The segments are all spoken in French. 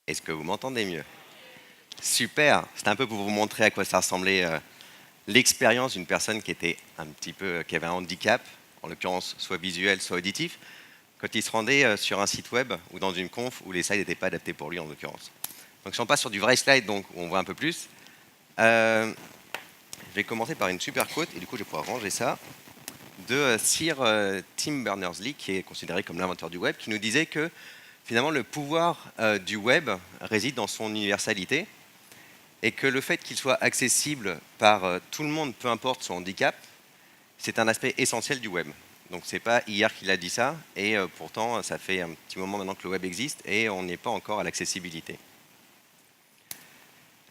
Est-ce que vous m'entendez mieux? Super. C'était un peu pour vous montrer à quoi ça ressemblait l'expérience d'une personne qui était un petit peu, qui avait un handicap, en l'occurrence soit visuel, soit auditif, quand il se rendait sur un site web ou dans une conf où les slides n'étaient pas adaptés pour lui en l'occurrence. Donc si on passe sur du vrai slide, donc où on voit un peu plus, je vais commencer par une super quote et du coup je vais pouvoir ranger ça de Sir Tim Berners-Lee, qui est considéré comme l'inventeur du web, qui nous disait que finalement le pouvoir du web réside dans son universalité et que le fait qu'il soit accessible par tout le monde, peu importe son handicap, c'est un aspect essentiel du web. Donc c'est pas hier qu'il a dit ça, et pourtant ça fait un petit moment maintenant que le web existe et on n'est pas encore à l'accessibilité.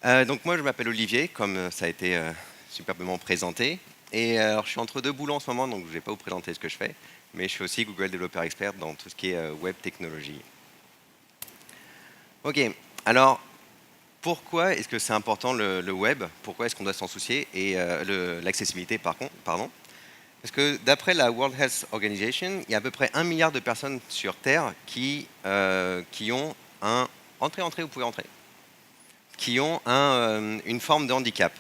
Donc moi je m'appelle Olivier, comme ça a été superbement présenté, et alors je suis entre deux boulots en ce moment, donc je ne vais pas vous présenter ce que je fais, mais je suis aussi Google Developer Expert dans tout ce qui est web technologie. Ok, alors pourquoi est-ce que c'est important le web? Pourquoi est-ce qu'on doit s'en soucier? Et l'accessibilité, pardon. Parce que d'après la World Health Organization, il y a à peu près 1 milliard de personnes sur Terre qui ont un... Entrez, vous pouvez entrer. Qui ont une forme de handicap.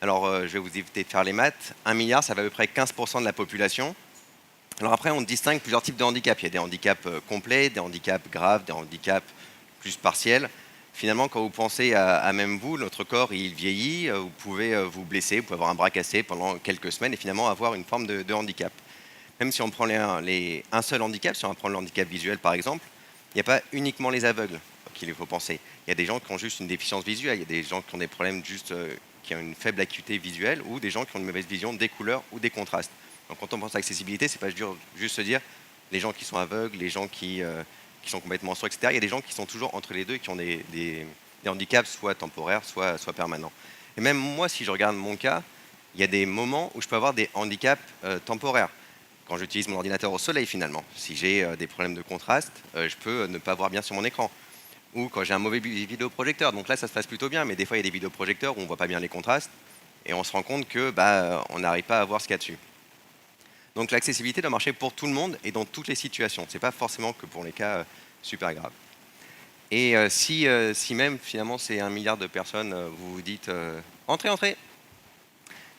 Alors, je vais vous éviter de faire les maths. 1 milliard, ça fait à peu près 15% de la population. Alors après, on distingue plusieurs types de handicaps. Il y a des handicaps complets, des handicaps graves, des handicaps plus partiels. Finalement, quand vous pensez à même vous, notre corps, il vieillit, vous pouvez vous blesser, vous pouvez avoir un bras cassé pendant quelques semaines et finalement avoir une forme de handicap. Même si on prend un seul handicap, si on prend le handicap visuel par exemple, il n'y a pas uniquement les aveugles qu'il faut penser. Il y a des gens qui ont juste une déficience visuelle, il y a des gens qui ont des problèmes juste, qui ont une faible acuité visuelle, ou des gens qui ont une mauvaise vision des couleurs ou des contrastes. Donc quand on pense à l'accessibilité, c'est pas juste se dire les gens qui sont aveugles, les gens qui sont complètement sourds, etc. Il y a des gens qui sont toujours entre les deux et qui ont des handicaps soit temporaires, soit permanents. Et même moi, si je regarde mon cas, il y a des moments où je peux avoir des handicaps temporaires. Quand j'utilise mon ordinateur au soleil finalement, si j'ai des problèmes de contraste, je peux ne pas voir bien sur mon écran. Ou quand j'ai un mauvais vidéoprojecteur, donc là ça se passe plutôt bien, mais des fois il y a des vidéoprojecteurs où on ne voit pas bien les contrastes, et on se rend compte que on n'arrive pas à voir ce qu'il y a dessus. Donc l'accessibilité doit marcher pour tout le monde et dans toutes les situations. Ce n'est pas forcément que pour les cas super graves. Et si même finalement c'est 1 milliard de personnes, vous vous dites entrez.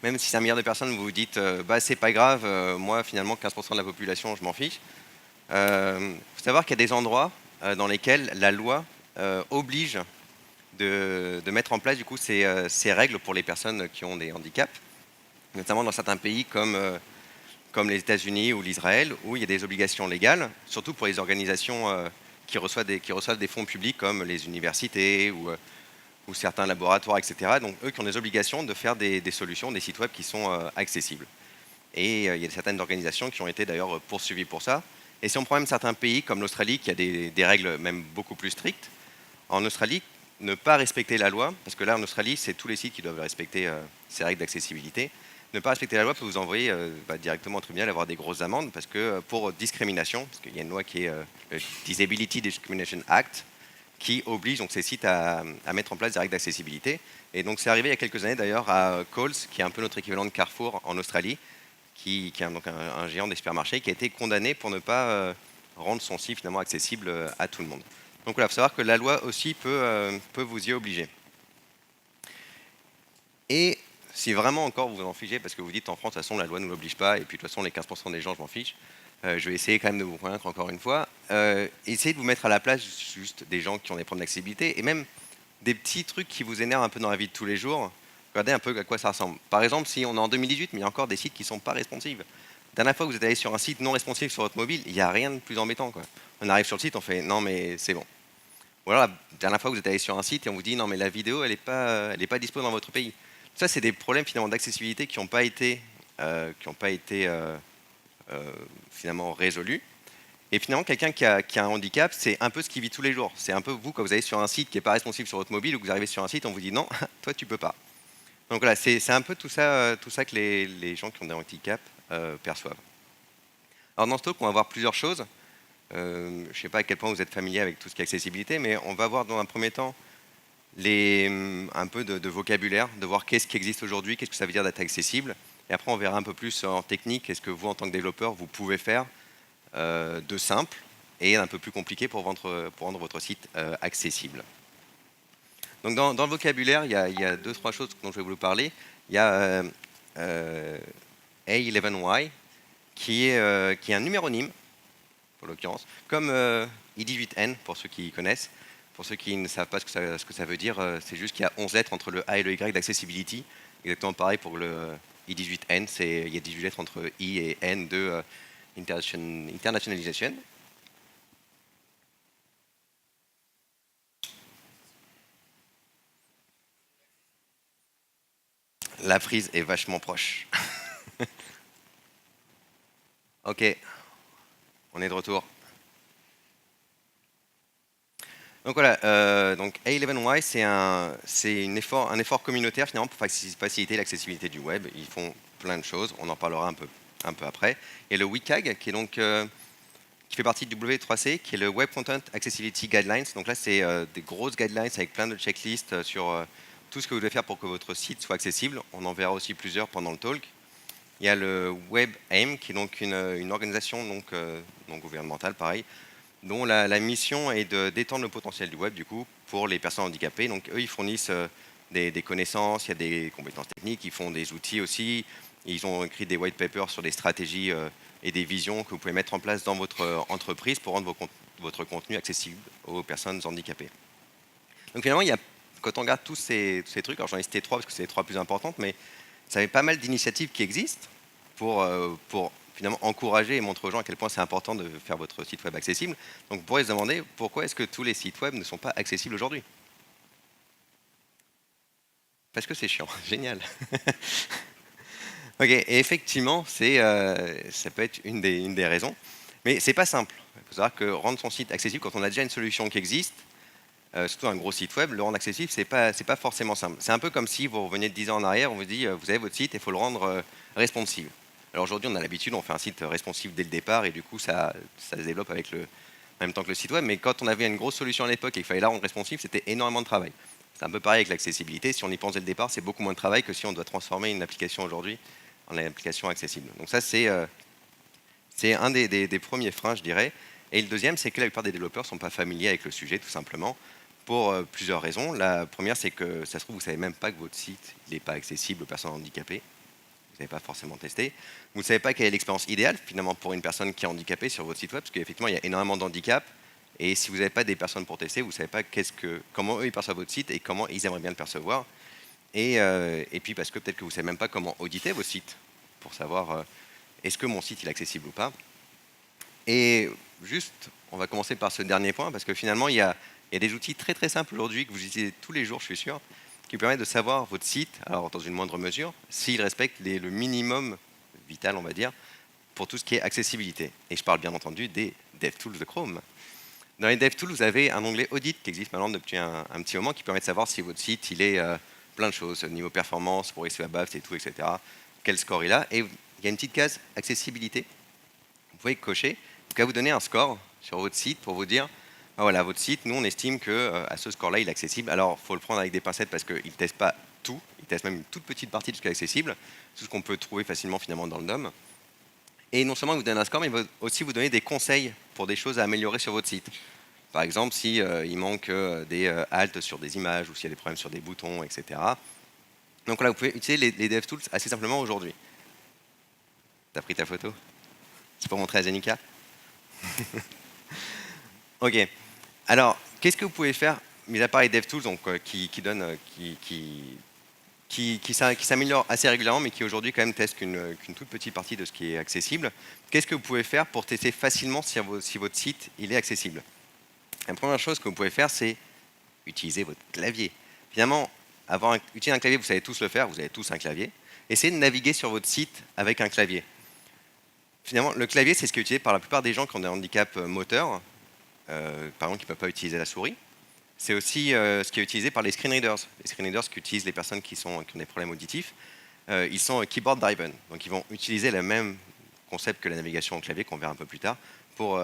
Même si c'est 1 milliard de personnes, vous vous dites c'est pas grave, moi finalement 15% de la population, je m'en fiche. Il faut savoir qu'il y a des endroits dans lesquels la loi oblige de mettre en place du coup ces règles pour les personnes qui ont des handicaps, notamment dans certains pays comme les États-Unis ou l'Israël, où il y a des obligations légales, surtout pour les organisations qui reçoivent des fonds publics comme les universités ou certains laboratoires, etc. Donc eux qui ont des obligations de faire des solutions, des sites web qui sont accessibles. Et il y a certaines organisations qui ont été d'ailleurs poursuivies pour ça. Et si on prend même certains pays comme l'Australie, qui a des règles même beaucoup plus strictes, en Australie, ne pas respecter la loi, parce que là en Australie, c'est tous les sites qui doivent respecter ces règles d'accessibilité, ne pas respecter la loi peut vous envoyer directement au tribunal, avoir des grosses amendes, parce que pour discrimination, parce qu'il y a une loi qui est le Disability Discrimination Act, qui oblige donc ces sites à mettre en place des règles d'accessibilité. Et donc c'est arrivé il y a quelques années d'ailleurs à Coles, qui est un peu notre équivalent de Carrefour en Australie, qui est donc un géant des supermarchés, qui a été condamné pour ne pas rendre son site finalement accessible à tout le monde. Donc voilà, il faut savoir que la loi aussi peut vous y obliger. Et si vraiment encore vous vous en fichez, parce que vous dites en France, de toute façon, la loi ne nous l'oblige pas, et puis de toute façon, les 15% des gens, je m'en fiche, je vais essayer quand même de vous convaincre encore une fois. Essayez de vous mettre à la place juste des gens qui ont des problèmes d'accessibilité, et même des petits trucs qui vous énervent un peu dans la vie de tous les jours. Regardez un peu à quoi ça ressemble. Par exemple, si on est en 2018, mais il y a encore des sites qui ne sont pas responsives. La dernière fois que vous êtes allé sur un site non responsive sur votre mobile, il n'y a rien de plus embêtant, quoi. On arrive sur le site, on fait non mais c'est bon. Ou alors la dernière fois que vous êtes allé sur un site et on vous dit non mais la vidéo elle n'est pas dispo dans votre pays. Ça c'est des problèmes finalement d'accessibilité qui n'ont pas été, finalement résolus. Et finalement quelqu'un qui a un handicap, c'est un peu ce qu'il vit tous les jours. C'est un peu vous quand vous allez sur un site qui n'est pas responsive sur votre mobile ou que vous arrivez sur un site, on vous dit non, toi tu peux pas. Donc voilà, c'est un peu tout ça que les gens qui ont des handicaps perçoivent. Alors dans ce talk, on va voir plusieurs choses. Je ne sais pas à quel point vous êtes familier avec tout ce qui est accessibilité, mais on va voir dans un premier temps un peu de vocabulaire, de voir qu'est-ce qui existe aujourd'hui, qu'est-ce que ça veut dire d'être accessible. Et après, on verra un peu plus en technique, qu'est-ce que vous, en tant que développeur, vous pouvez faire de simple et un peu plus compliqué pour rendre votre site accessible. Donc dans le vocabulaire, il y a deux, trois choses dont je vais vous parler. Il y a A11Y, qui est un numéronyme, pour l'occurrence, comme I18N, pour ceux qui connaissent. Pour ceux qui ne savent pas ce que ça veut dire, c'est juste qu'il y a 11 lettres entre le A et le Y d'accessibility. Exactement pareil pour le I18N, il y a 18 lettres entre I et N de internationalisation. La prise est vachement proche. Ok, on est de retour. Donc voilà, donc A11Y, c'est un effort communautaire finalement pour faciliter l'accessibilité du web. Ils font plein de choses, on en parlera un peu après. Et le WCAG, qui est donc qui fait partie du W3C, qui est le Web Content Accessibility Guidelines. Donc là, c'est des grosses guidelines avec plein de checklists sur tout ce que vous devez faire pour que votre site soit accessible. On en verra aussi plusieurs pendant le talk. Il y a le WebAIM, qui est donc une organisation non gouvernementale, pareil, dont la mission est d'étendre le potentiel du web, du coup, pour les personnes handicapées. Donc eux, ils fournissent des connaissances, il y a des compétences techniques, ils font des outils aussi. Ils ont écrit des white papers sur des stratégies et des visions que vous pouvez mettre en place dans votre entreprise pour rendre votre contenu accessible aux personnes handicapées. Donc finalement, quand on regarde tous ces trucs, alors j'en ai cité trois parce que c'est les trois plus importantes, mais ça fait pas mal d'initiatives qui existent pour finalement encourager et montrer aux gens à quel point c'est important de faire votre site web accessible. Donc vous pourrez se demander pourquoi est-ce que tous les sites web ne sont pas accessibles aujourd'hui? Parce que c'est chiant, génial. Ok, et effectivement, ça peut être une des raisons, mais c'est pas simple. Il faut savoir que rendre son site accessible, quand on a déjà une solution qui existe, surtout un gros site web, le rendre accessible, c'est pas forcément simple. C'est un peu comme si vous reveniez de 10 ans en arrière, on vous dit, vous avez votre site et il faut le rendre responsive. Alors aujourd'hui, on a l'habitude, on fait un site responsive dès le départ et du coup, ça se développe en même temps que le site web. Mais quand on avait une grosse solution à l'époque et qu'il fallait la rendre responsive, c'était énormément de travail. C'est un peu pareil avec l'accessibilité. Si on y pense dès le départ, c'est beaucoup moins de travail que si on doit transformer une application aujourd'hui en application accessible. Donc ça, c'est un des premiers freins, je dirais. Et le deuxième, c'est que la plupart des développeurs ne sont pas familiers avec le sujet, tout simplement, pour plusieurs raisons. La première, c'est que ça se trouve, vous ne savez même pas que votre site n'est pas accessible aux personnes handicapées. Vous n'avez pas forcément testé. Vous ne savez pas quelle est l'expérience idéale, finalement, pour une personne qui est handicapée sur votre site web, parce qu'effectivement, il y a énormément d'handicap. Et si vous n'avez pas des personnes pour tester, vous ne savez pas comment eux ils perçoivent votre site et comment ils aimeraient bien le percevoir. Et puis parce que peut-être que vous ne savez même pas comment auditer vos sites pour savoir est-ce que mon site il est accessible ou pas. Et juste, on va commencer par ce dernier point parce que finalement, il y a des outils très très simples aujourd'hui que vous utilisez tous les jours, je suis sûr, qui permettent de savoir votre site, alors dans une moindre mesure, s'il respecte le minimum vital, on va dire, pour tout ce qui est accessibilité. Et je parle bien entendu des DevTools de Chrome. Dans les DevTools, vous avez un onglet Audit qui existe maintenant depuis un petit moment qui permet de savoir si votre site il est plein de choses, niveau performance, pour ISO above, c'est tout, etc. Quel score il a. Et il y a une petite case accessibilité. Vous pouvez cocher, qui va vous donner un score sur votre site pour vous dire, ah voilà, votre site, nous on estime que à ce score-là, il est accessible. Alors, il faut le prendre avec des pincettes parce qu'il ne teste pas tout, il teste même une toute petite partie de ce qui est accessible, tout ce qu'on peut trouver facilement finalement dans le DOM. Et non seulement il vous donne un score, mais il va aussi vous donner des conseils pour des choses à améliorer sur votre site. Par exemple, si il manque des halts sur des images ou s'il y a des problèmes sur des boutons, etc. Donc là, vous pouvez utiliser les DevTools assez simplement aujourd'hui. T'as pris ta photo? C'est pour montrer à Zenica? Ok. Alors, qu'est-ce que vous pouvez faire, mis à part les DevTools, donc, qui s'améliore assez régulièrement, mais qui aujourd'hui quand même teste qu'une toute petite partie de ce qui est accessible. Qu'est-ce que vous pouvez faire pour tester facilement si votre site il est accessible? La première chose que vous pouvez faire, c'est utiliser votre clavier. Finalement, utiliser un clavier, vous savez tous le faire, vous avez tous un clavier. Essayez de naviguer sur votre site avec un clavier. Finalement, le clavier, c'est ce qui est utilisé par la plupart des gens qui ont des handicaps moteurs, par exemple qui ne peuvent pas utiliser la souris. C'est aussi ce qui est utilisé par les screenreaders. Les screenreaders qu'utilisent les personnes qui ont des problèmes auditifs, ils sont keyboard driven. Donc ils vont utiliser le même concept que la navigation au clavier, qu'on verra un peu plus tard, pour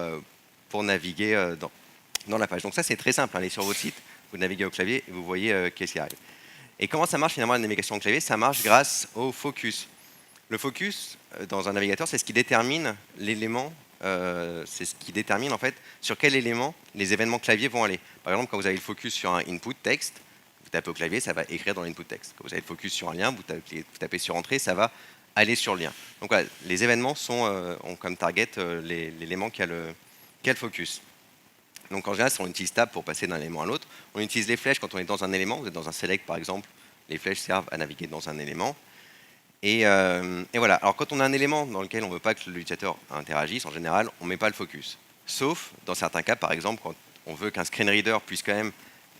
naviguer dans la page. Donc ça, c'est très simple. Allez sur votre site, vous naviguez au clavier et vous voyez qu'est-ce qui arrive. Et comment ça marche finalement la navigation au clavier? Ça marche grâce au focus. Le focus, dans un navigateur, c'est ce qui détermine l'élément, c'est ce qui détermine en fait sur quel élément les événements clavier vont aller. Par exemple, quand vous avez le focus sur un input texte, vous tapez au clavier, ça va écrire dans l'input text. Quand vous avez le focus sur un lien, vous tapez sur entrée, ça va aller sur le lien. Donc voilà, les événements ont comme target l'élément qui a le focus. Donc en général, si on utilise tab pour passer d'un élément à l'autre, on utilise les flèches quand on est dans un élément. Vous êtes dans un select par exemple, les flèches servent à naviguer dans un élément. Et voilà. Alors quand on a un élément dans lequel on ne veut pas que l'utilisateur interagisse, en général, on ne met pas le focus. Sauf dans certains cas, par exemple, quand on veut qu'un screen reader puisse quand même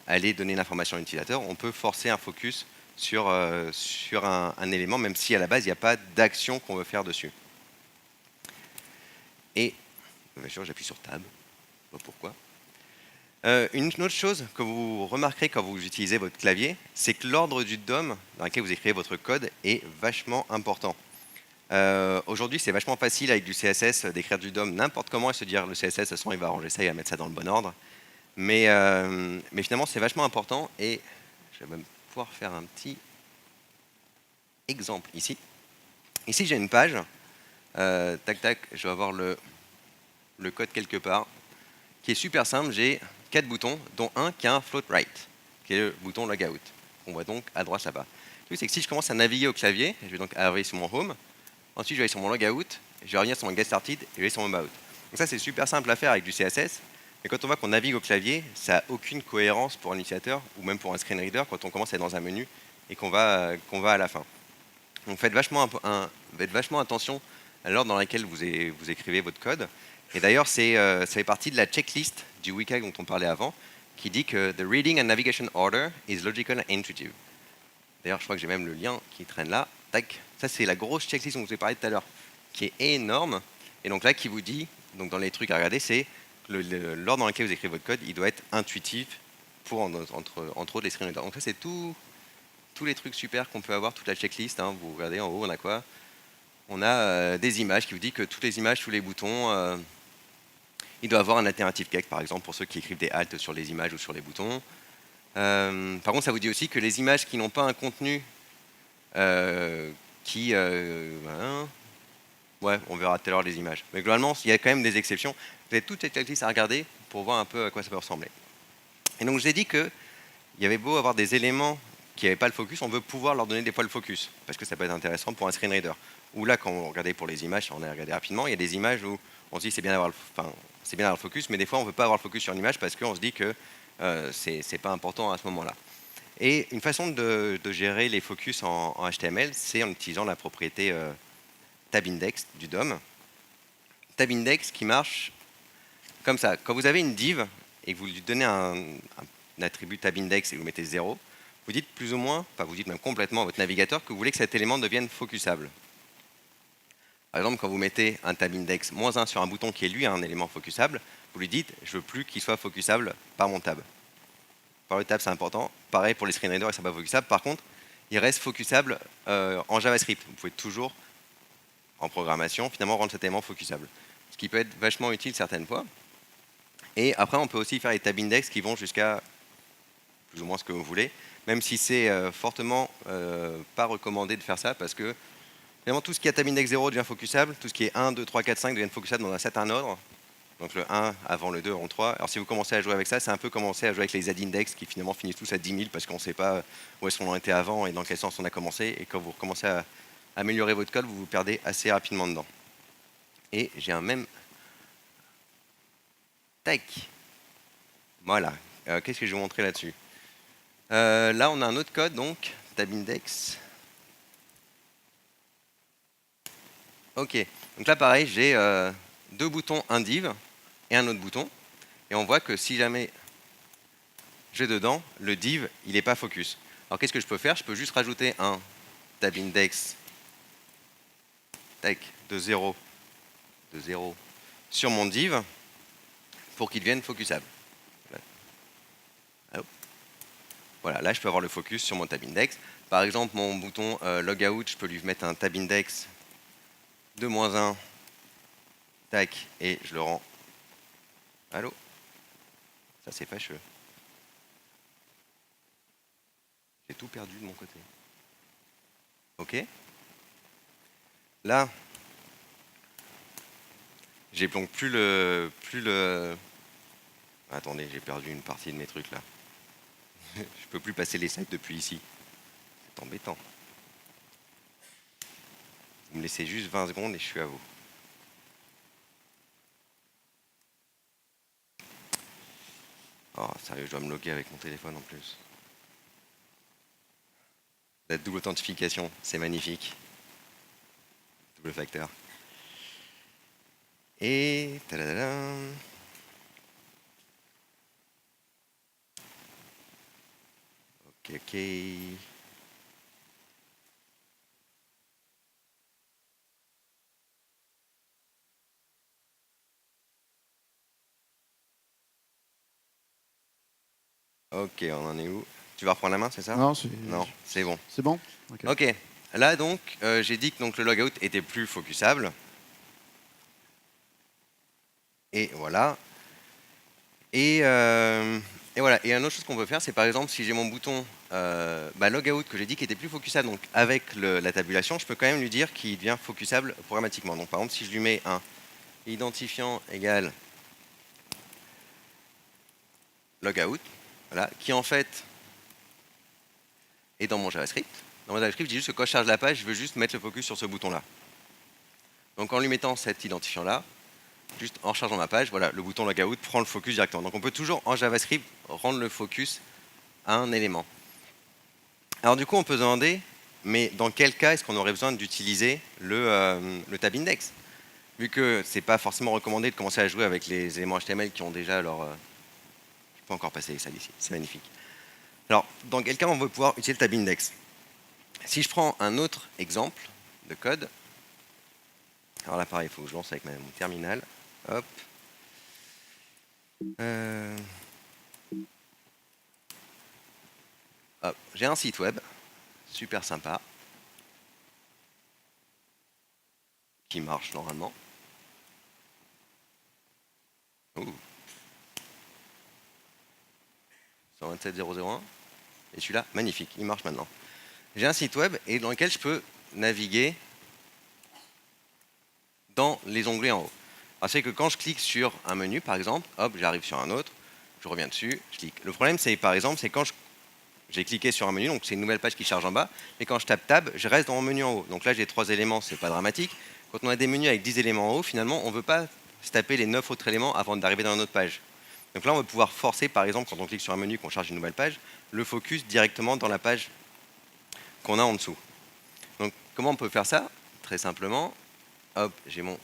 aller donner l'information à l'utilisateur, on peut forcer un focus sur un élément, même si à la base, il n'y a pas d'action qu'on veut faire dessus. Et bien sûr, j'appuie sur Tab. Je sais pas pourquoi. Une autre chose que vous remarquerez quand vous utilisez votre clavier, c'est que l'ordre du DOM dans lequel vous écrivez votre code est vachement important. Aujourd'hui, c'est vachement facile avec du CSS d'écrire du DOM n'importe comment et se dire le CSS, de toute façon, il va arranger ça, il va mettre ça dans le bon ordre. Mais finalement, c'est vachement important et je vais même pouvoir faire un petit exemple ici. Ici, j'ai une page. Tac, tac, je vais avoir le code quelque part qui est super simple. J'ai 4 boutons, dont un qui a un float right, qui est le bouton logout. On voit donc à droite là-bas. Le truc, c'est que si je commence à naviguer au clavier, je vais donc arriver sur mon home, ensuite je vais aller sur mon logout, je vais revenir sur mon get started et je vais sur mon about. Donc ça, c'est super simple à faire avec du CSS. Mais quand on voit qu'on navigue au clavier, ça n'a aucune cohérence pour un utilisateur ou même pour un screen reader quand on commence à être dans un menu et qu'on va à la fin. Donc faites vachement attention à l'ordre dans lequel vous écrivez votre code. Et d'ailleurs, ça fait partie de la checklist du WCAG dont on parlait avant, qui dit que the reading and navigation order is logical and intuitive. D'ailleurs, je crois que j'ai même le lien qui traîne là. Tac. Ça, c'est la grosse checklist dont je vous ai parlé tout à l'heure, qui est énorme. Et donc là, qui vous dit, donc dans les trucs à regarder, c'est l'ordre dans lequel vous écrivez votre code, il doit être intuitif pour entre autres les screen readers. Donc ça, c'est tous les trucs super qu'on peut avoir, toute la checklist. Hein. Vous regardez en haut, on a quoi? On a des images qui vous dit que toutes les images, tous les boutons, il doit avoir un alternative cake, par exemple, pour ceux qui écrivent des alt sur les images ou sur les boutons. Par contre, ça vous dit aussi que les images qui n'ont pas un contenu ouais, on verra tout à l'heure les images. Mais globalement, il y a quand même des exceptions. Vous avez toute cette checklist à regarder pour voir un peu à quoi ça peut ressembler. Et donc, je vous ai dit qu'il y avait beau avoir des éléments qui n'avaient pas le focus, on veut pouvoir leur donner des fois le focus, parce que ça peut être intéressant pour un screen reader. Ou là, quand on regardait pour les images, on a regardé rapidement, il y a des images où on se dit c'est bien d'avoir le focus, mais des fois on ne veut pas avoir le focus sur une image parce qu'on se dit que c'est pas important à ce moment-là. Et une façon de gérer les focus en HTML, c'est en utilisant la propriété tabIndex du DOM. TabIndex qui marche comme ça. Quand vous avez une div et que vous lui donnez un attribut tabIndex et vous mettez 0, vous dites plus ou moins, enfin vous dites même complètement à votre navigateur que vous voulez que cet élément devienne focusable. Par exemple, quand vous mettez un tabIndex -1 sur un bouton qui est lui un élément focusable, vous lui dites je veux plus qu'il soit focusable par mon tab. Par le tab, c'est important. Pareil pour les screen readers, ils ne sont pas focussables. Par contre, il reste focusable en JavaScript. Vous pouvez toujours, en programmation, finalement rendre cet élément focusable. Ce qui peut être vachement utile certaines fois. Et après, on peut aussi faire les tabIndex qui vont jusqu'à plus ou moins ce que vous voulez, même si c'est fortement pas recommandé de faire ça parce que finalement tout ce qui est tabIndex 0 devient focusable, tout ce qui est 1, 2, 3, 4, 5 devient focusable dans un certain ordre. Donc le 1 avant le 2 en 3. Alors si vous commencez à jouer avec ça, c'est un peu commencer à jouer avec les z-index qui finalement finissent tous à 10 000 parce qu'on ne sait pas où est-ce qu'on en était avant et dans quel sens on a commencé. Et quand vous recommencez à améliorer votre code, vous vous perdez assez rapidement dedans. Et j'ai un même... Tac. Voilà. Qu'est-ce que je vais vous montrer là-dessus? Là, on a un autre code, donc, tabIndex. Ok. Donc là, pareil, j'ai 2 boutons, un div et un autre bouton. Et on voit que si jamais j'ai dedans, le div, il n'est pas focus. Alors qu'est-ce que je peux faire? Je peux juste rajouter un tabIndex de 0 sur mon div pour qu'il devienne focusable. Voilà, là je peux avoir le focus sur mon tabIndex. Par exemple, mon bouton logout, je peux lui mettre un tabIndex de -1, tac, et je le rends. Allô? Ça c'est fâcheux. J'ai tout perdu de mon côté. Ok. Là, j'ai donc plus le... Attendez, j'ai perdu une partie de mes trucs là. Je peux plus passer les slides depuis ici. C'est embêtant. Vous me laissez juste 20 secondes et je suis à vous. Oh, sérieux, je dois me loguer avec mon téléphone en plus. La double authentification, c'est magnifique. Double facteur. Et... tadadam. Ok, ok. Ok, on en est où? Tu vas reprendre la main, c'est ça? Non, Non, c'est bon. c'est bon. Ok. Là, donc, j'ai dit que donc, le logout était plus focusable. Et voilà. Et voilà. Et une autre chose qu'on peut faire, c'est par exemple, si j'ai mon bouton logout que j'ai dit qui était plus focusable, donc avec la tabulation, je peux quand même lui dire qu'il devient focusable programmatiquement. Donc par exemple, si je lui mets un identifiant égal logout, voilà, qui en fait est dans mon JavaScript. Dans mon JavaScript, je dis juste que quand je charge la page, je veux juste mettre le focus sur ce bouton-là. Donc en lui mettant cet identifiant-là, juste en rechargeant ma page, voilà, le bouton logout prend le focus directement. Donc on peut toujours en JavaScript rendre le focus à un élément. Alors du coup, on peut se demander, mais dans quel cas est-ce qu'on aurait besoin d'utiliser le tab index? Vu que c'est pas forcément recommandé de commencer à jouer avec les éléments HTML qui ont déjà leur... je peux encore passer ça ici, c'est magnifique. Alors, dans quel cas on va pouvoir utiliser le tab index? Si je prends un autre exemple de code, alors là pareil, il faut que je lance avec mon terminal. Hop. Hop. J'ai un site web, super sympa, qui marche normalement. Ouh. 127001. Et celui-là, magnifique, il marche maintenant. J'ai un site web et dans lequel je peux naviguer dans les onglets en haut. Alors c'est que quand je clique sur un menu, par exemple, hop, j'arrive sur un autre, je reviens dessus, je clique. Le problème, c'est par exemple, c'est quand j'ai cliqué sur un menu, donc c'est une nouvelle page qui charge en bas, mais quand je tape Tab, je reste dans mon menu en haut. Donc là, j'ai 3 éléments, c'est pas dramatique. Quand on a des menus avec 10 éléments en haut, finalement, on ne veut pas se taper les 9 autres éléments avant d'arriver dans une autre page. Donc là, on va pouvoir forcer, par exemple, quand on clique sur un menu, qu'on charge une nouvelle page, le focus directement dans la page qu'on a en dessous. Donc comment on peut faire ça? Très simplement, hop, j'ai mon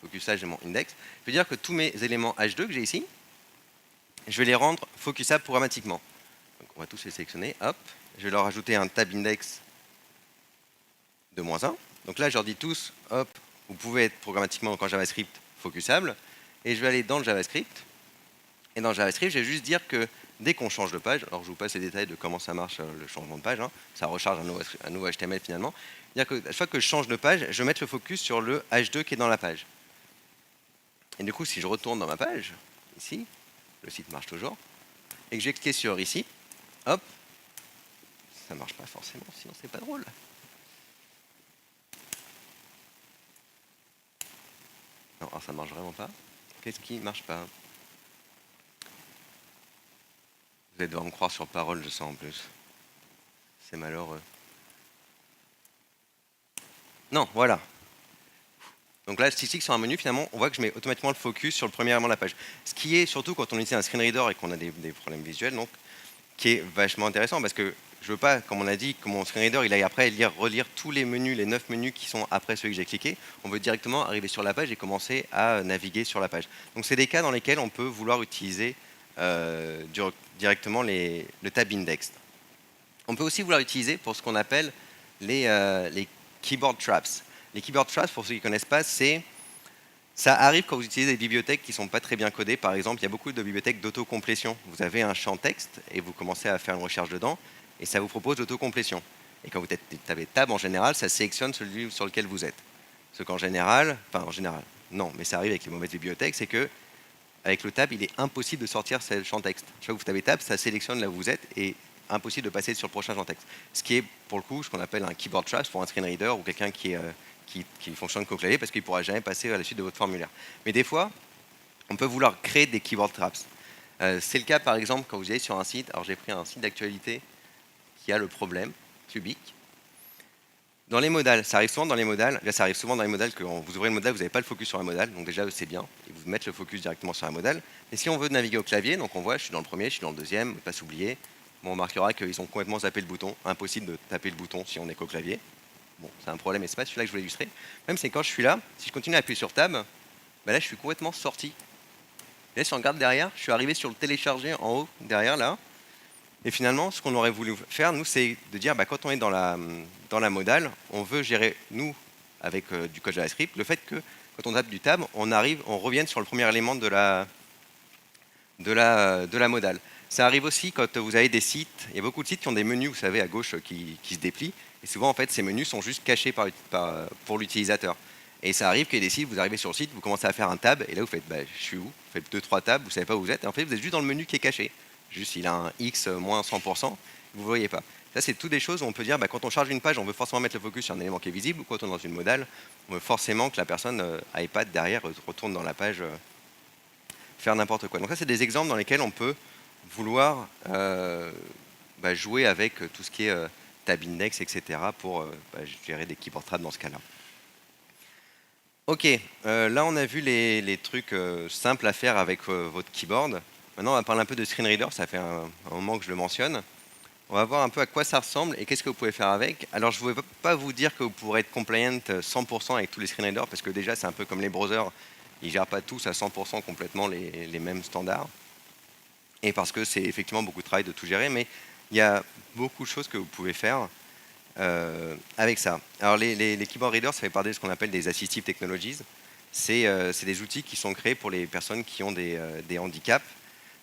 focusage, j'ai mon index. Je veux dire que tous mes éléments H2 que j'ai ici, je vais les rendre focusables programmatiquement. Donc on va tous les sélectionner, hop, je vais leur ajouter un tab index de -1. Donc là, je leur dis tous, hop, vous pouvez être programmatiquement en JavaScript focusable. Et je vais aller dans le JavaScript. Et dans le JavaScript, je vais juste dire que dès qu'on change de page, alors je vous passe les détails de comment ça marche le changement de page, hein, ça recharge un nouveau HTML finalement. C'est-à-dire que chaque fois que je change de page, je vais mettre le focus sur le H2 qui est dans la page. Et du coup, si je retourne dans ma page, ici, le site marche toujours, et que je vais cliquer sur ici, hop, ça marche pas forcément, sinon c'est pas drôle. Non, alors ça marche vraiment pas. Qu'est-ce qui marche pas? Vous allez devoir me croire sur parole, je sens en plus. C'est malheureux. Non, voilà. Donc là, si je clique sur un menu, finalement, on voit que je mets automatiquement le focus sur le premier élément de la page. Ce qui est, surtout quand on utilise un screen reader et qu'on a des problèmes visuels, donc, qui est vachement intéressant parce que je veux pas, comme on a dit, que mon screen reader il aille après relire tous les menus, les 9 menus qui sont après ceux que j'ai cliqués. On veut directement arriver sur la page et commencer à naviguer sur la page. Donc c'est des cas dans lesquels on peut vouloir utiliser directement le tab index. On peut aussi vouloir utiliser pour ce qu'on appelle les keyboard traps. Les keyboard traps, pour ceux qui ne connaissent pas, ça arrive quand vous utilisez des bibliothèques qui ne sont pas très bien codées. Par exemple, il y a beaucoup de bibliothèques d'autocomplétion. Vous avez un champ texte et vous commencez à faire une recherche dedans et ça vous propose l'autocomplétion. Et quand vous tapez tab en général, ça sélectionne celui sur lequel vous êtes. Ce qu'en général, non, mais ça arrive avec les mauvaises bibliothèques, c'est que avec le tab, il est impossible de sortir ce champ texte. Chaque fois que vous tapez tab, ça sélectionne là où vous êtes et impossible de passer sur le prochain champ texte. Ce qui est, pour le coup, ce qu'on appelle un keyboard trap pour un screen reader ou quelqu'un qui fonctionne qu'au clavier parce qu'il ne pourra jamais passer à la suite de votre formulaire. Mais des fois, on peut vouloir créer des keyboard traps. C'est le cas par exemple quand vous allez sur un site, alors j'ai pris un site d'actualité qui a le problème cubique. Dans les modales, ça arrive souvent dans les modales. Là, ça arrive souvent dans les modales que vous ouvrez le modal, vous n'avez pas le focus sur la modale. Donc déjà, c'est bien. Ils vous mettent le focus directement sur la modale. Et si on veut naviguer au clavier, donc on voit, je suis dans le premier, je suis dans le deuxième, pas s'oublier. Bon, on remarquera qu'ils ont complètement zappé le bouton. Impossible de taper le bouton si on est qu'au clavier. Bon, c'est un problème, mais c'est pas celui-là que je voulais illustrer. Même c'est quand je suis là, si je continue à appuyer sur Tab, bah là, je suis complètement sorti. Et là, si on regarde derrière, je suis arrivé sur le télécharger en haut, derrière là. Et finalement, ce qu'on aurait voulu faire, nous, c'est de dire, quand on est dans la modale, on veut gérer, nous, avec du code JavaScript, le fait que quand on tape du tab, on revienne sur le premier élément de la modale. Ça arrive aussi quand vous avez des sites, il y a beaucoup de sites qui ont des menus, vous savez, à gauche qui se déplient. Et souvent, en fait, ces menus sont juste cachés pour l'utilisateur. Et ça arrive qu'il y ait des sites, vous arrivez sur le site, vous commencez à faire un tab, et là, vous faites, je suis où Vous faites 2-3 tabs, vous ne savez pas où vous êtes, et en fait, vous êtes juste dans le menu qui est caché. Juste, il a un X moins 100%, vous ne voyez pas. Ça, c'est toutes des choses où on peut dire, quand on charge une page, on veut forcément mettre le focus sur un élément qui est visible, ou quand on est dans une modale, on veut forcément que la personne iPad derrière retourne dans la page faire n'importe quoi. Donc ça, c'est des exemples dans lesquels on peut vouloir jouer avec tout ce qui est tab index, etc. pour gérer des keyboard trap dans ce cas-là. Ok, là on a vu les trucs simples à faire avec votre keyboard. Maintenant on va parler un peu de screen reader, ça fait un moment que je le mentionne. On va voir un peu à quoi ça ressemble et qu'est-ce que vous pouvez faire avec. Alors je ne vais pas vous dire que vous pourrez être compliant 100% avec tous les screen readers parce que déjà c'est un peu comme les browsers, ils ne gèrent pas tous à 100% complètement les mêmes standards. Et parce que c'est effectivement beaucoup de travail de tout gérer, mais il y a beaucoup de choses que vous pouvez faire avec ça. Alors les keyboard readers, ça fait partie de ce qu'on appelle des assistive technologies. C'est des outils qui sont créés pour les personnes qui ont des handicaps.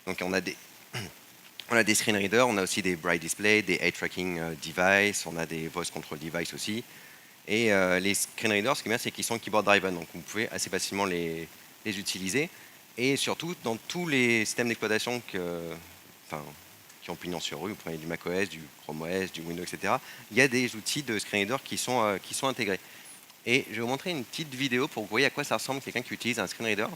Donc on a des screen readers, on a aussi des bright display, des eye tracking device, on a des voice control device aussi. Et les screen readers, ce qui est bien, c'est qu'ils sont keyboard driven, donc vous pouvez assez facilement les utiliser. Et surtout, dans tous les systèmes d'exploitation qui ont pignon sur rue, vous prenez du macOS, du Chrome OS, du Windows, etc., il y a des outils de screen reader qui sont intégrés. Et je vais vous montrer une petite vidéo pour que vous voyez à quoi ça ressemble quelqu'un qui utilise un screen reader,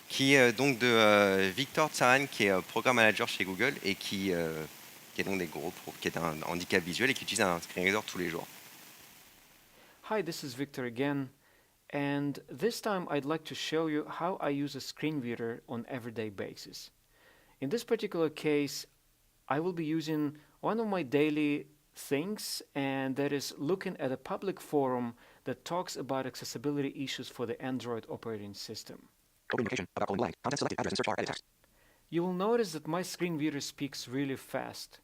qui est donc de Victor Tsaran, qui est programme manager chez Google et qui est donc qui est un handicap visuel et qui utilise un screen reader tous les jours. Hi, this is Victor again, and this time I'd like to show you how I use a screen reader on everyday basis. In this particular case, I will be using one of my daily things, and that is looking at a public forum that talks about accessibility issues for the Android operating system. Open notification about colon blank. Content selected. Address and search bar. Edit text. You will notice that my screen reader speaks really fast.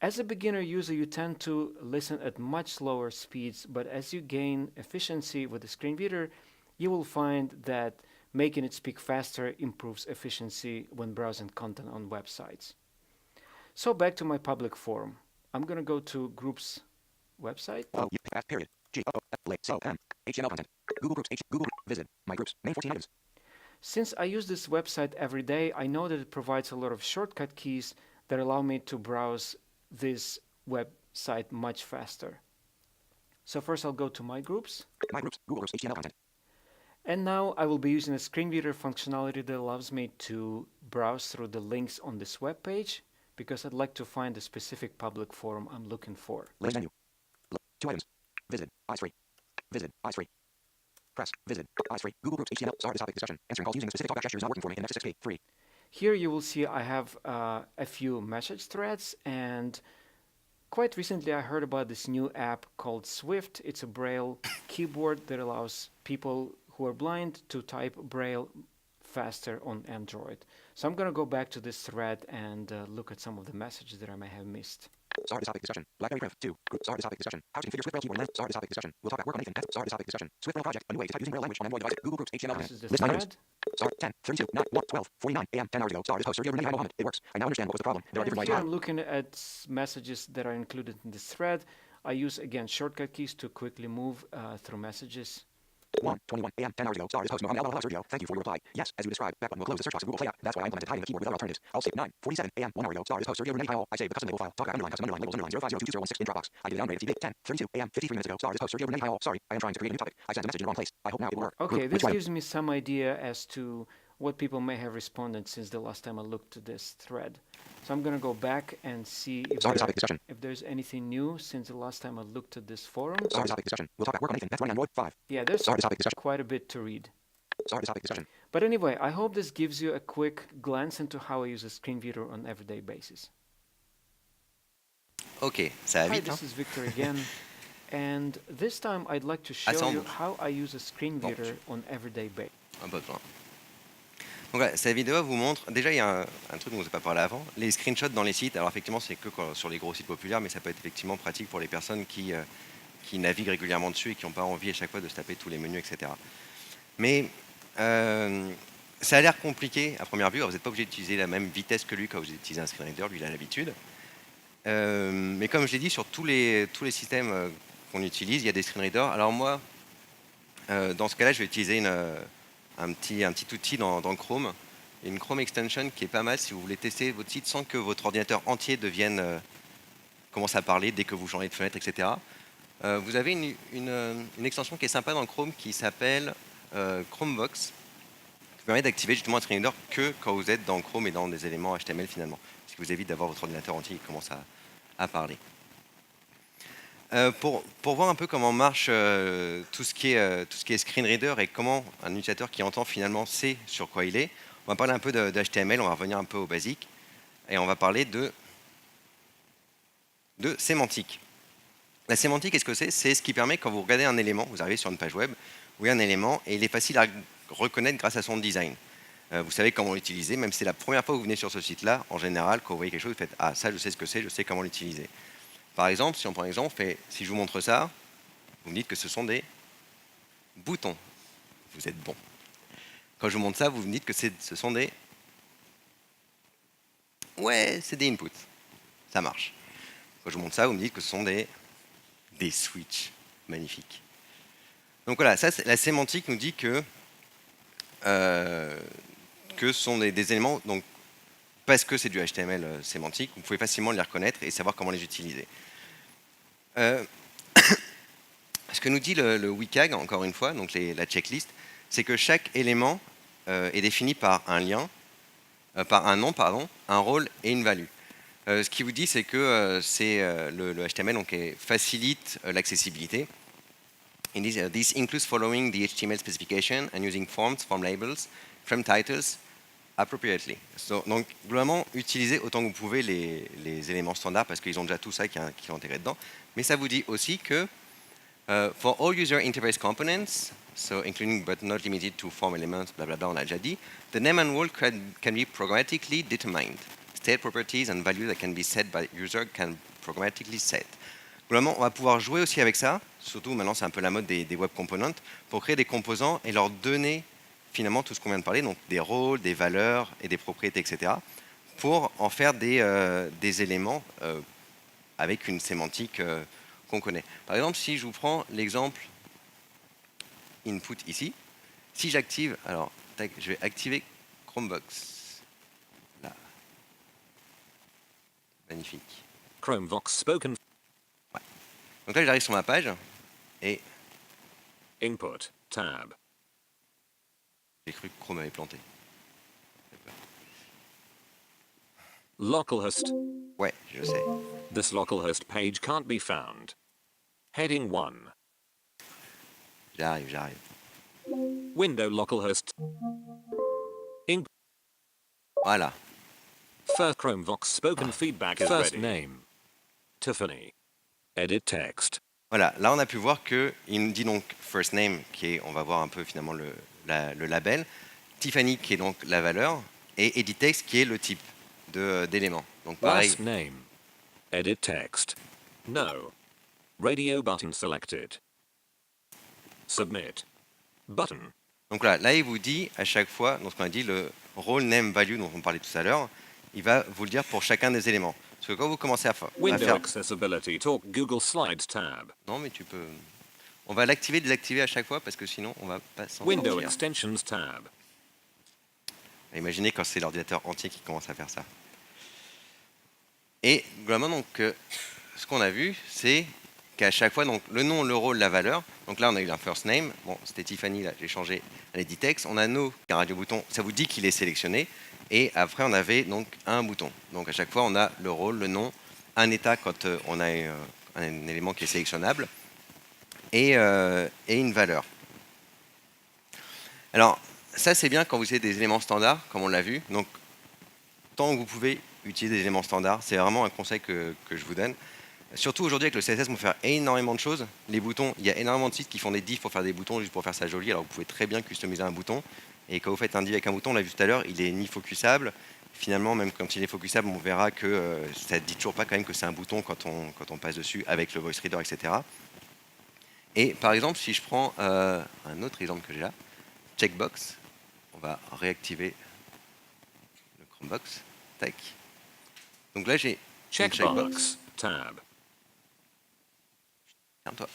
As a beginner user, you tend to listen at much slower speeds, but as you gain efficiency with the screen reader, you will find that making it speak faster improves efficiency when browsing content on websites. So back to my public forum. I'm going to go to Groups website. Fast period. G O F C O M HTML content. Google Groups. Google visit my groups. Main 14 items. Since I use this website every day, I know that it provides a lot of shortcut keys that allow me to browse this website much faster. So first I'll go to My Groups. My groups. Google Groups. HTML content. And now I will be using a screen reader functionality that allows me to browse through the links on this web page because I'd like to find the specific public forum I'm looking for. Latest menu. 2 items. Visit. Eyes free. Visit. Eyes free. Press. Visit. Eyes free. Google Groups. HTML. Sorry, topic discussion. Answering calls using the specific talkback gesture is not working for me in Nexus 6P. 3. Here you will see I have a few message threads, and quite recently I heard about this new app called Swift. It's a Braille keyboard that allows people who are blind to type Braille faster on Android. So I'm going to go back to this thread and look at some of the messages that I may have missed. Sorry, topic discussion. BlackBerry Print 2. Group. Sorry, topic discussion. How to configure Swift Braille keyboard. Sorry, topic discussion. We'll talk about work on Nathan. Sorry, topic discussion. Swift Braille project. A new way to type using Braille language on Android device. Google Groups. HTML. This is the List 9 items. thread. Sorry, 10, 32, 9, 1, 12, 49 a.m. 10 hours ago. Sorry, this host Sergio Renee Mohammed. It works. I now understand what was the problem. There are And different here ways. I'm looking at messages that are included in this thread. I use again shortcut keys to quickly move through messages. 1:21 a.m. 10 hours ago. Sorry, this host Mohammed. Sergio. Thank you for your reply. Yes, as you described, back button will close the search box of Google Play app. That's why I implemented hiding the keyboard with other alternatives. I'll save 9:47 a.m. 1 hour ago. Sorry, this host Sergio Renee Kyle. I saved the custom label file. Talk about underline, custom underline, labels underline 050222016 in Dropbox. I did a downgrade to 10:32 a.m. 53 minutes ago. Sorry, this host Sergio Renee Kyle. Sorry, I am trying to create a new topic. I sent a message in the wrong place. I hope now it will work. Okay, Group, this gives me some idea as to what people may have responded since the last time I looked at this thread. So I'm going to go back and see if there's anything new since the last time I looked at this forum. Sorry, topic discussion. We'll talk about work on anything. That's running on Android 5. Yeah, there's Sorry, topic discussion. quite a bit to read. Sorry, topic discussion. But anyway, I hope this gives you a quick glance into how I use a screen reader on an everyday basis. Ok, ça va Hi, vite. Hein. this is Victor again. And this time I'd like to show you how I use a screen reader on an everyday basis. Pas besoin. Donc voilà, cette vidéo vous montre, déjà il y a un truc dont on ne s'est pas parlé avant, les screenshots dans les sites. Alors effectivement c'est que sur les gros sites populaires, mais ça peut être effectivement pratique pour les personnes qui naviguent régulièrement dessus et qui n'ont pas envie à chaque fois de se taper tous les menus, etc. Mais ça a l'air compliqué à première vue. Alors, vous n'êtes pas obligé d'utiliser la même vitesse que lui quand vous utilisez un screen reader, lui il a l'habitude. Mais comme je l'ai dit, sur tous les systèmes qu'on utilise, il y a des screen readers. Alors moi, dans ce cas-là, je vais utiliser un petit outil dans Chrome, une Chrome extension qui est pas mal si vous voulez tester votre site sans que votre ordinateur entier commence à parler dès que vous changez de fenêtre, etc. Vous avez une extension qui est sympa dans Chrome qui s'appelle Chromebox, qui permet d'activer justement un screen reader que quand vous êtes dans Chrome et dans des éléments HTML finalement, ce qui vous évite d'avoir votre ordinateur entier qui commence à parler. Pour voir un peu comment marche tout ce qui est screen reader et comment un utilisateur qui entend finalement sait sur quoi il est, on va parler un peu d'HTML, on va revenir un peu au basique et on va parler de sémantique. La sémantique, qu'est-ce que c'est? C'est ce qui permet, quand vous regardez un élément, vous arrivez sur une page web, vous voyez un élément et il est facile à reconnaître grâce à son design. Vous savez comment l'utiliser, même si c'est la première fois que vous venez sur ce site-là, en général, quand vous voyez quelque chose, vous faites « Ah, ça, je sais ce que c'est, je sais comment l'utiliser ». Par exemple, si on prend l'exemple, si je vous montre ça, vous me dites que ce sont des boutons. Vous êtes bon. Quand je vous montre ça, vous me dites que ce sont des... Ouais, c'est des inputs. Ça marche. Quand je vous montre ça, vous me dites que ce sont des switches. Magnifique. Donc voilà, ça, la sémantique nous dit que ce sont des éléments... Donc, parce que c'est du HTML sémantique, vous pouvez facilement les reconnaître et savoir comment les utiliser. Ce que nous dit le WCAG, encore une fois, donc la checklist, c'est que chaque élément est défini par un lien, par un nom, pardon, un rôle et une value. Ce qui vous dit, c'est que le HTML donc, facilite l'accessibilité. This includes following the HTML specification and using forms, form labels, frame titles, appropriately. Donc, globalement, utilisez autant que vous pouvez les éléments standards parce qu'ils ont déjà tout ça qui est intégré dedans. Mais ça vous dit aussi que for all user interface components, so including but not limited to form elements, blablabla, on l'a déjà dit, the name and role can be programmatically determined. State properties and values that can be set by user can programmatically set. Globalement, on va pouvoir jouer aussi avec ça, surtout maintenant c'est un peu la mode des web components, pour créer des composants et leur donner finalement tout ce qu'on vient de parler, donc des rôles, des valeurs et des propriétés, etc., pour en faire des éléments avec une sémantique qu'on connaît. Par exemple, si je vous prends l'exemple input ici, si j'active, alors tac, je vais activer Chromebox. Là. Magnifique. Chromevox spoken. Ouais. Donc là, j'arrive sur ma page et Input tab. j'ai cru que Chrome avait planté. Localhost. Ouais, je sais. This localhost page can't be found. Heading 1. J'arrive. Window localhost. Voilà. First Chromevox spoken feedback is first ready. Name. Tiffany. Edit text. Voilà, là on a pu voir qu'il nous dit donc first name, qui est, on va voir un peu finalement le label, Tiffany qui est donc la valeur, et edit text qui est le type d'élément. Donc pareil. Last name. Edit text. No. Radio button selected. Submit. Button. Donc là il vous dit à chaque fois, donc on a dit le role name value dont on parlait tout à l'heure, il va vous le dire pour chacun des éléments. Parce que quand vous commencez à faire... Accessibility, talk Google Slides tab. Non mais tu peux... On va l'activer, désactiver à chaque fois parce que sinon on va pas s'en sortir. Window extensions tab. Imaginez quand c'est l'ordinateur entier qui commence à faire ça. Et globalement donc ce qu'on a vu c'est qu'à chaque fois, donc le nom, le rôle, la valeur. Donc là, on a eu un first name. Bon, c'était Tiffany, là, j'ai changé à l'edit text. On a no, qui est un radio bouton. Ça vous dit qu'il est sélectionné. Et après, on avait donc un bouton. Donc à chaque fois, on a le rôle, le nom, un état quand on a un élément qui est sélectionnable et une valeur. Alors, ça, c'est bien quand vous utilisez des éléments standards, comme on l'a vu. Donc, tant que vous pouvez utiliser des éléments standards, c'est vraiment un conseil que je vous donne. Surtout aujourd'hui avec le CSS, on peut faire énormément de choses. Les boutons, il y a énormément de sites qui font des diffs pour faire des boutons juste pour faire ça joli. Alors vous pouvez très bien customiser un bouton. Et quand vous faites un div avec un bouton, on l'a vu tout à l'heure, il est ni focusable. Finalement, même quand il est focusable, on verra que ça ne dit toujours pas quand même que c'est un bouton quand on passe dessus avec le voice reader, etc. Et par exemple, si je prends un autre exemple que j'ai là, checkbox, on va réactiver le Chromebox. Tac. Donc là, j'ai une checkbox. Checkbox. Tab. Ferme-toi.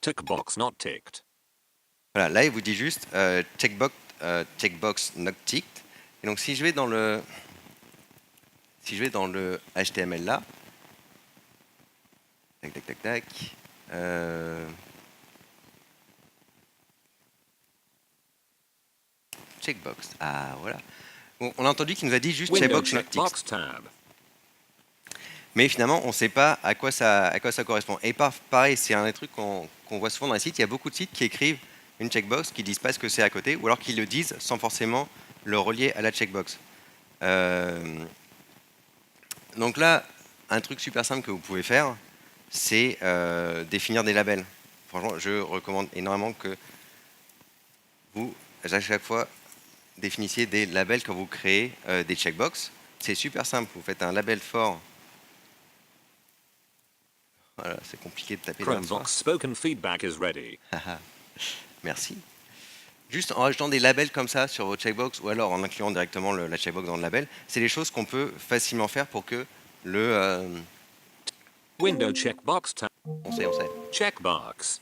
Tickbox not ticked. Voilà, là, il vous dit juste checkbox not ticked. Et donc, si je vais dans le HTML là, tac, tac, tac, tac, checkbox. Ah, voilà. Bon, on a entendu qu'il nous a dit juste Window checkbox not ticked. checkbox tab. Mais finalement, on ne sait pas à quoi ça correspond. Et pareil, c'est un des trucs qu'on voit souvent dans les sites. Il y a beaucoup de sites qui écrivent une checkbox, qui ne disent pas ce que c'est à côté, ou alors qui le disent sans forcément le relier à la checkbox. Donc là, un truc super simple que vous pouvez faire, c'est définir des labels. Franchement, je recommande énormément que vous, à chaque fois, définissiez des labels quand vous créez des checkbox. C'est super simple. Vous faites un label fort. Voilà, c'est compliqué de taper dans le Chromevox spoken feedback is ready. Merci. Juste en rajoutant des labels comme ça sur votre checkbox ou alors en incluant directement la checkbox dans le label, c'est des choses qu'on peut facilement faire pour que le... Window checkbox tab. on sait. Checkbox.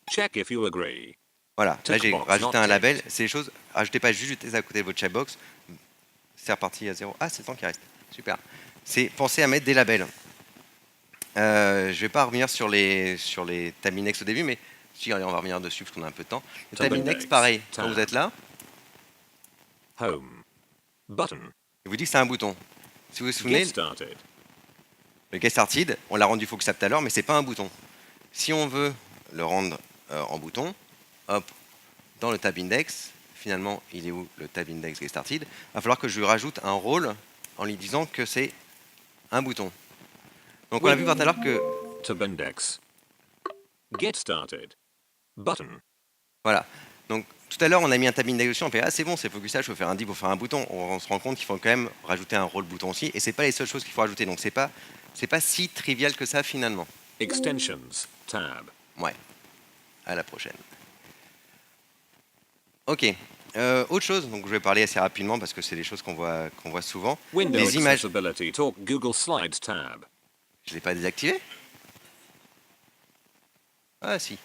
Check if you agree. Voilà, là j'ai Checkbox, rajouté not un label. ticked. C'est des choses, rajoutez pas juste à côté de votre checkbox. C'est reparti à zéro. Ah, c'est le temps qui reste. Super. C'est penser à mettre des labels. Je vais pas revenir sur les tab index au début, mais si, allez, on va revenir dessus parce qu'on a un peu de temps. Le tab Tab index, index, pareil, quand tab. vous êtes là, Home. Button. il vous dit que c'est un bouton. Si vous vous souvenez, Get started. le get started, on l'a rendu focusable tout à l'heure, mais c'est pas un bouton. Si on veut le rendre en bouton, hop, dans le tab index, finalement, il est où le tab index get started? Il va falloir que je lui rajoute un rôle en lui disant que c'est un bouton. Donc on a vu tout à l'heure que, Tab index. Get started. Button. voilà. Donc tout à l'heure, on a mis un tab index dessus, on fait ah c'est bon, c'est focusable, je peux faire un div pour faire un bouton. On se rend compte qu'il faut quand même rajouter un rôle bouton aussi, et c'est pas les seules choses qu'il faut rajouter. Donc c'est pas si trivial que ça finalement. Extensions. Tab. Ouais. À la prochaine. Ok. Autre chose, donc je vais parler assez rapidement parce que c'est des choses qu'on voit souvent. Window Les images, accessibility. Talk Google Slides tab. je ne l'ai pas désactivé. Ah si.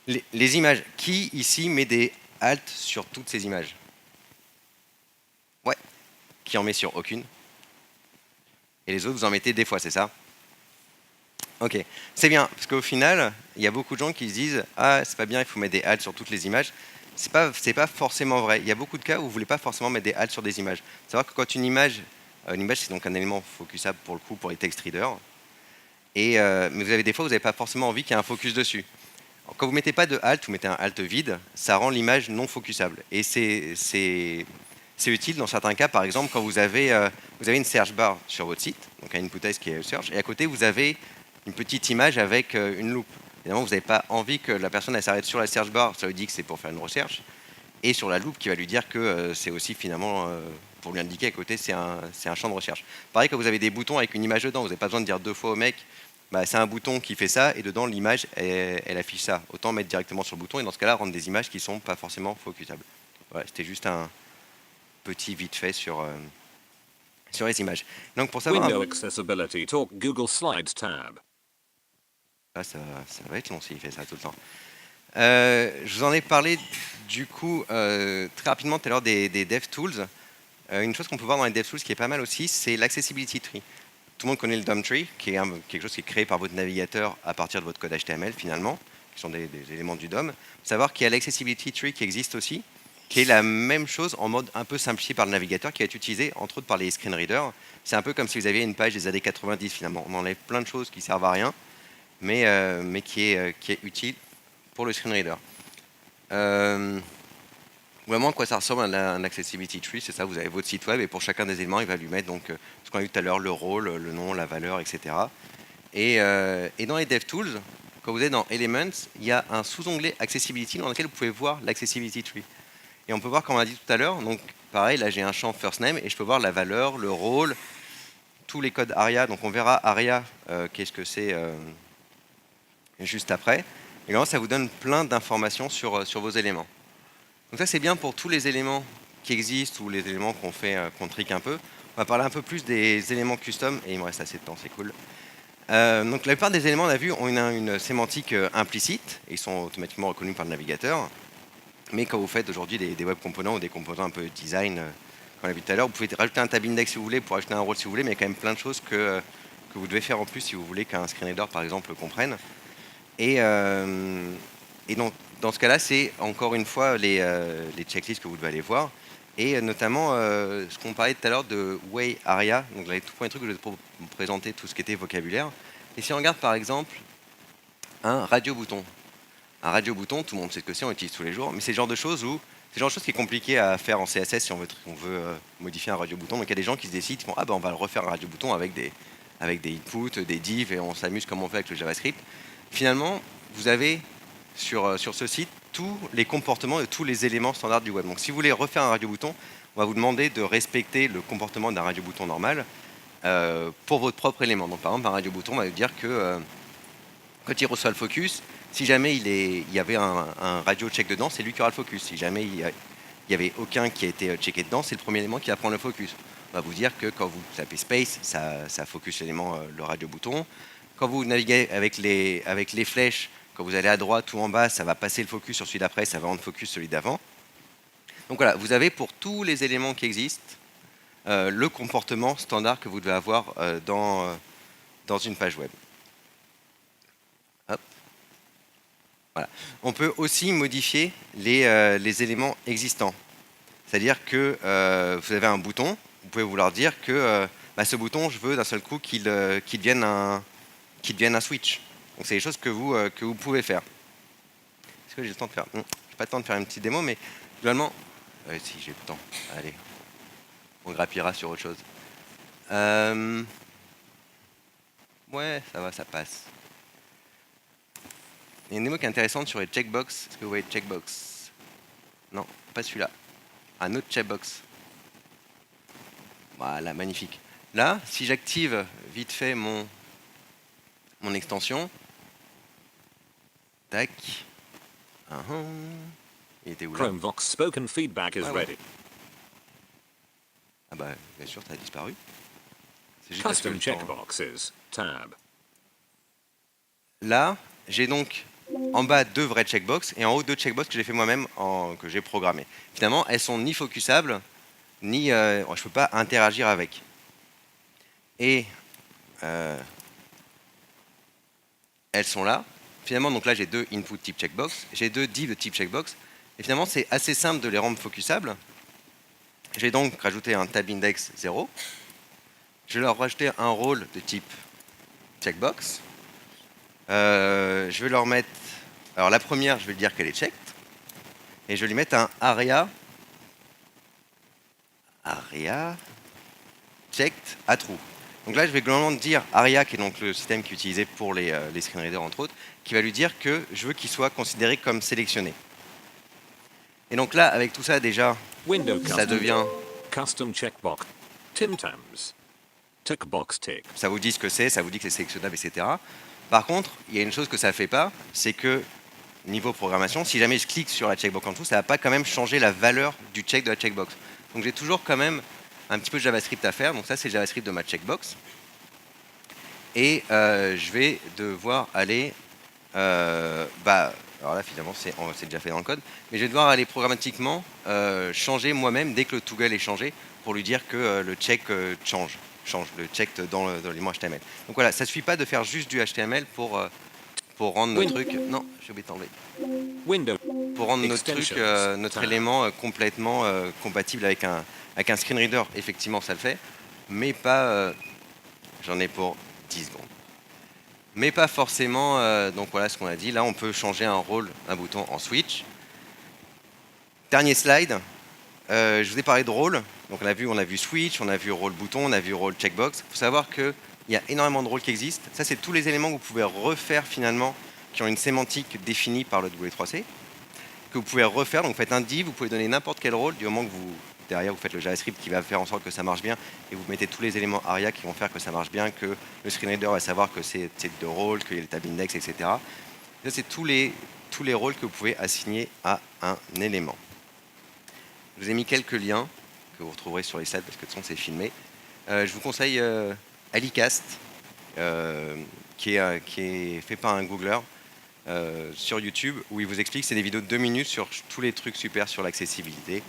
Les images. Qui ici met des alt sur toutes ces images? Ouais. Qui en met sur aucune? Et les autres, vous en mettez des fois, c'est ça? Ok. C'est bien, parce qu'au final, il y a beaucoup de gens qui se disent ah c'est pas bien, il faut mettre des alt sur toutes les images. C'est pas forcément vrai. Il y a beaucoup de cas où vous voulez pas forcément mettre des alt sur des images. Savoir que quand une image c'est donc un élément focusable pour le coup pour les text readers. Et mais vous avez des fois vous n'avez pas forcément envie qu'il y ait un focus dessus. Alors, quand vous mettez pas de alt, vous mettez un alt vide, ça rend l'image non focusable. Et c'est utile dans certains cas, par exemple quand vous avez une search bar sur votre site, donc un input text qui est search, et à côté vous avez une petite image avec une loupe. Évidemment, vous n'avez pas envie que la personne elle s'arrête sur la search bar, ça lui dit que c'est pour faire une recherche, et sur la loupe qui va lui dire que c'est aussi finalement pour lui indiquer à côté c'est un champ de recherche. Pareil, quand vous avez des boutons avec une image dedans, vous n'avez pas besoin de dire deux fois au mec, bah, c'est un bouton qui fait ça, et dedans l'image elle affiche ça. Autant mettre directement sur le bouton, et dans ce cas-là, rendre des images qui ne sont pas forcément focusables. Voilà, c'était juste un petit vite fait sur les images. Donc pour savoir... Window accessibility. Talk Google Slides tab. Ah, ça va être long s'il fait ça tout le temps. Je vous en ai parlé du coup très rapidement tout à l'heure des DevTools. Une chose qu'on peut voir dans les DevTools qui est pas mal aussi, c'est l'Accessibility Tree. tout le monde connaît le DOM tree, qui est quelque chose qui est créé par votre navigateur à partir de votre code HTML finalement, qui sont des éléments du DOM. Savoir qu'il y a l'accessibility tree qui existe aussi, qui est la même chose en mode un peu simplifié par le navigateur, qui va être utilisé entre autres par les screen readers. C'est un peu comme si vous aviez une page des années 90 finalement. On enlève plein de choses qui servent à rien, mais qui est utile pour le screen reader. Vraiment, à quoi ça ressemble un accessibility tree, c'est ça, vous avez votre site web et pour chacun des éléments, il va lui mettre donc, ce qu'on a vu tout à l'heure, le rôle, le nom, la valeur, etc. Et dans les DevTools, quand vous êtes dans Elements, il y a un sous-onglet Accessibility dans lequel vous pouvez voir l'accessibility tree. Et on peut voir, comme on a dit tout à l'heure, donc pareil, là j'ai un champ first name et je peux voir la valeur, le rôle, tous les codes ARIA. Donc on verra ARIA, qu'est-ce que c'est juste après. Et là, ça vous donne plein d'informations sur vos éléments. Donc ça, c'est bien pour tous les éléments qui existent ou les éléments qu'on trique un peu. On va parler un peu plus des éléments custom, et il me reste assez de temps, c'est cool. Donc la plupart des éléments, on a vu, ont une sémantique implicite, et ils sont automatiquement reconnus par le navigateur. Mais quand vous faites aujourd'hui des web components ou des composants un peu design, comme on l'a vu tout à l'heure, vous pouvez rajouter un tab index si vous voulez, pour ajouter un rôle si vous voulez, mais il y a quand même plein de choses que vous devez faire en plus si vous voulez qu'un screen reader, par exemple, le comprenne. Et donc, dans ce cas-là, c'est encore une fois les checklists que vous devez aller voir. Et notamment, ce qu'on parlait tout à l'heure de Way Aria. Donc, là, tout premier truc que je vais vous présenter, tout ce qui était vocabulaire. Et si on regarde par exemple un radio-bouton. Un radio-bouton, tout le monde sait ce que c'est, on l'utilise tous les jours. Mais c'est le genre de choses qui est compliqué à faire en CSS si on veut modifier un radio-bouton. Donc, il y a des gens qui se décident, qui font, ah ben on va refaire un radio-bouton avec des inputs, des divs, et on s'amuse comme on fait avec le JavaScript. Finalement, vous avez sur ce site tous les comportements de tous les éléments standards du web. Donc si vous voulez refaire un radio-bouton, on va vous demander de respecter le comportement d'un radio-bouton normal pour votre propre élément. Donc par exemple, un radio-bouton va vous dire que quand il reçoit le focus, si jamais il y avait un radio check dedans, c'est lui qui aura le focus. Si jamais il n'y avait aucun qui a été checké dedans, c'est le premier élément qui va prendre le focus. On va vous dire que quand vous tapez space, ça focus l'élément, le radio-bouton. Quand vous naviguez avec les flèches, quand vous allez à droite ou en bas, ça va passer le focus sur celui d'après, ça va rendre focus celui d'avant. Donc voilà, vous avez pour tous les éléments qui existent le comportement standard que vous devez avoir dans une page web. Hop. Voilà. On peut aussi modifier les éléments existants. C'est-à-dire que vous avez un bouton, vous pouvez vouloir dire que ce bouton, je veux d'un seul coup qu'il devienne un switch. Donc c'est des choses que vous pouvez faire. Est-ce que j'ai le temps de faire? Non, j'ai pas le temps de faire une petite démo, mais globalement, si j'ai le temps. Allez, on grappillera sur autre chose. Ouais, ça va, ça passe. Il y a une démo qui est intéressante sur les checkbox. Est-ce que vous voyez checkbox? Non, pas celui-là. Un autre checkbox. Voilà, magnifique. Là, si j'active vite fait mon extension, tac. Il était où là? Chromevox spoken feedback is Ah ouais. ready. Ah bah, bien sûr, ça a disparu. C'est juste parce que Custom le temps- checkboxes. Tab. Là, j'ai donc en bas 2 vraies checkbox et en haut 2 checkbox que j'ai fait moi-même, que j'ai programmées. Finalement, elles sont ni focusables, ni je ne peux pas interagir avec. Et elles sont là. Finalement, donc là, j'ai 2 input type checkbox, j'ai 2 divs de type checkbox. Et finalement, c'est assez simple de les rendre focusables. J'ai donc rajouté un tab index 0. Je vais leur rajouter un rôle de type checkbox. Je vais leur mettre... Alors la première, je vais lui dire qu'elle est checked. Et je vais lui mettre un aria checked à true. Donc là, je vais globalement dire aria, qui est donc le système qui est utilisé pour les screen readers entre autres, qui va lui dire que je veux qu'il soit considéré comme sélectionné. Et donc là, avec tout ça déjà, Window ça custom. devient... Custom checkbox. Tim Tams. Tickbox tick. Ça vous dit ce que c'est, ça vous dit que c'est sélectionnable, etc. Par contre, il y a une chose que ça ne fait pas, c'est que niveau programmation, si jamais je clique sur la checkbox en dessous, ça ne va pas quand même changer la valeur du check de la checkbox. Donc j'ai toujours quand même un petit peu de JavaScript à faire. Donc ça, c'est le JavaScript de ma checkbox. Et je vais devoir aller... alors là, finalement, c'est déjà fait dans le code. Mais je vais devoir aller programmatiquement changer moi-même dès que le toggle est changé pour lui dire que le check change. change, le checked dans l'élément HTML. Donc voilà, ça suffit pas de faire juste du HTML pour rendre notre truc. Non, j'ai oublié de t'enlever. Window. Pour rendre notre truc, Extensions. notre Tab. élément complètement compatible avec un screen reader. Effectivement, ça le fait, mais pas. J'en ai pour 10 secondes. Mais pas forcément. Donc voilà ce qu'on a dit. Là, on peut changer un rôle, un bouton en switch. Dernier slide. Je vous ai parlé de rôle. Donc on a vu switch, on a vu rôle bouton, on a vu rôle checkbox. Il faut savoir qu'il y a énormément de rôles qui existent. Ça, c'est tous les éléments que vous pouvez refaire finalement, qui ont une sémantique définie par le W3C, que vous pouvez refaire. Donc vous faites un div, vous pouvez donner n'importe quel rôle, du moment que derrière vous faites le JavaScript qui va faire en sorte que ça marche bien, et vous mettez tous les éléments ARIA qui vont faire que ça marche bien, que le screenreader va savoir que c'est de rôle, qu'il y a le tab index, etc. Ça, c'est tous les rôles que vous pouvez assigner à un élément. Je vous ai mis quelques liens que vous retrouverez sur les slides parce que de toute façon c'est filmé. Je vous conseille Alicast, qui est fait par un Googler sur YouTube, où il vous explique, c'est des vidéos de 2 minutes sur tous les trucs super sur l'accessibilité.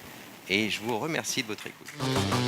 Et je vous remercie de votre écoute.